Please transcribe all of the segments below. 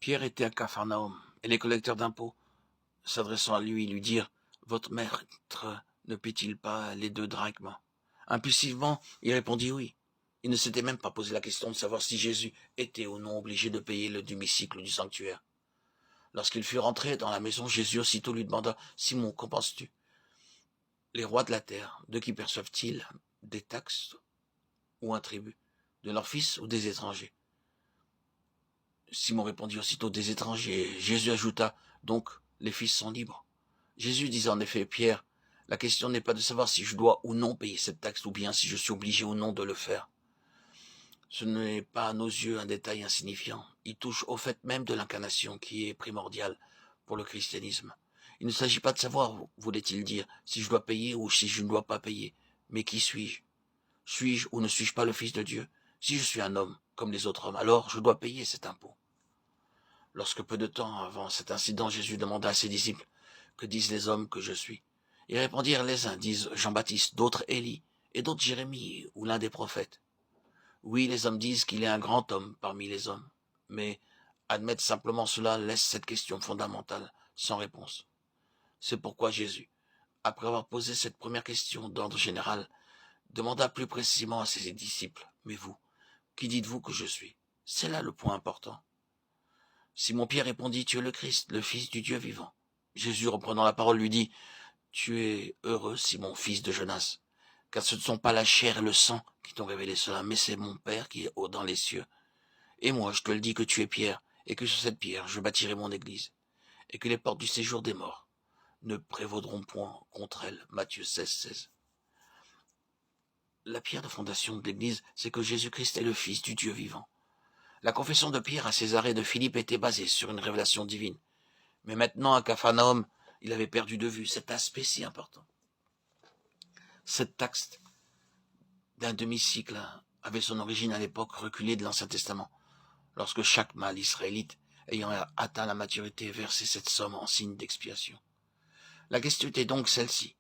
Pierre était à Capharnaüm, et les collecteurs d'impôts, s'adressant à lui, lui dirent « Votre maître ne paie-t-il pas les 2 drachmes ?» Impulsivement, il répondit oui. Il ne s'était même pas posé la question de savoir si Jésus était ou non obligé de payer le demi-cycle du sanctuaire. Lorsqu'il fut rentré dans la maison, Jésus aussitôt lui demanda « Simon, qu'en penses-tu ? Les rois de la terre, de qui perçoivent-ils des taxes ou un tribut? De leurs fils ou des étrangers ?» Simon répondit aussitôt « Des étrangers. » Jésus ajouta « Donc, les fils sont libres. » Jésus disait en effet « Pierre, la question n'est pas de savoir si je dois ou non payer cette taxe, ou bien si je suis obligé ou non de le faire. Ce n'est pas à nos yeux un détail insignifiant. Il touche au fait même de l'incarnation qui est primordial pour le christianisme. Il ne s'agit pas de savoir, voulait-il dire, si je dois payer ou si je ne dois pas payer. Mais qui suis-je? Suis-je ou ne suis-je pas le Fils de Dieu? Si je suis un homme, comme les autres hommes, alors je dois payer cet impôt. Lorsque peu de temps avant cet incident, Jésus demanda à ses disciples « Que disent les hommes que je suis ?» Ils répondirent « Les uns disent Jean-Baptiste, d'autres Élie, et d'autres Jérémie ou l'un des prophètes. » Oui, les hommes disent qu'il est un grand homme parmi les hommes, mais admettre simplement cela laisse cette question fondamentale sans réponse. C'est pourquoi Jésus, après avoir posé cette première question d'ordre général, demanda plus précisément à ses disciples « Mais vous, qui dites-vous que je suis ?» C'est là le point important. Simon-Pierre répondit « Tu es le Christ, le Fils du Dieu vivant. » Jésus, reprenant la parole, lui dit « Tu es heureux, Simon, fils de Jonas, car ce ne sont pas la chair et le sang qui t'ont révélé cela, mais c'est mon Père qui est haut dans les cieux. Et moi, je te le dis que tu es Pierre, et que sur cette pierre, je bâtirai mon église, et que les portes du séjour des morts ne prévaudront point contre elle. » Matthieu 16, 16. La pierre de fondation de l'église, c'est que Jésus-Christ est le Fils du Dieu vivant. La confession de Pierre à Césarée de Philippe était basée sur une révélation divine. Mais maintenant, à Capharnaüm, il avait perdu de vue cet aspect si important. Cette taxe d'un demi-cycle avait son origine à l'époque reculée de l'Ancien Testament, lorsque chaque mâle israélite ayant atteint la maturité versait cette somme en signe d'expiation. La question était donc celle-ci.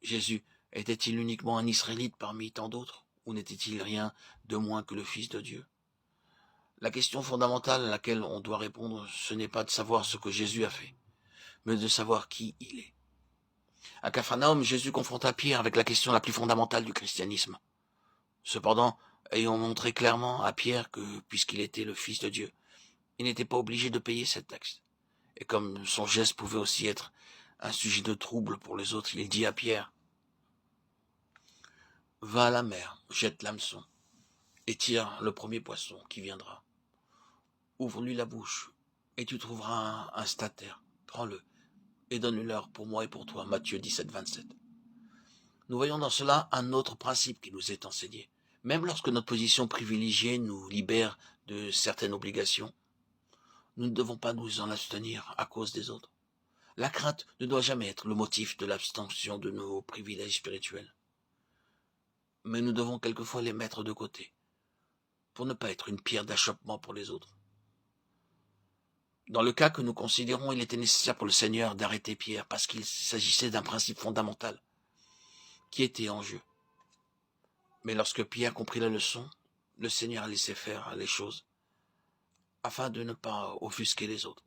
Jésus était-il uniquement un Israélite parmi tant d'autres, ou n'était-il rien de moins que le Fils de Dieu? La question fondamentale à laquelle on doit répondre, ce n'est pas de savoir ce que Jésus a fait, mais de savoir qui il est. À Capharnaüm, Jésus confronta Pierre avec la question la plus fondamentale du christianisme. Cependant, ayant montré clairement à Pierre que, puisqu'il était le Fils de Dieu, il n'était pas obligé de payer cette taxe. Et comme son geste pouvait aussi être un sujet de trouble pour les autres, il dit à Pierre « Va à la mer, jette l'hameçon, et tire le premier poisson qui viendra. Ouvre-lui la bouche, et tu trouveras un stataire. Prends-le, et donne-le-leur pour moi et pour toi. » Matthieu 17, 27. Nous voyons dans cela un autre principe qui nous est enseigné. Même lorsque notre position privilégiée nous libère de certaines obligations, nous ne devons pas nous en abstenir à cause des autres. La crainte ne doit jamais être le motif de l'abstention de nos privilèges spirituels. Mais nous devons quelquefois les mettre de côté, pour ne pas être une pierre d'achoppement pour les autres. Dans le cas que nous considérons, il était nécessaire pour le Seigneur d'arrêter Pierre, parce qu'il s'agissait d'un principe fondamental qui était en jeu. Mais lorsque Pierre comprit la leçon, le Seigneur a laissé faire les choses, afin de ne pas offusquer les autres.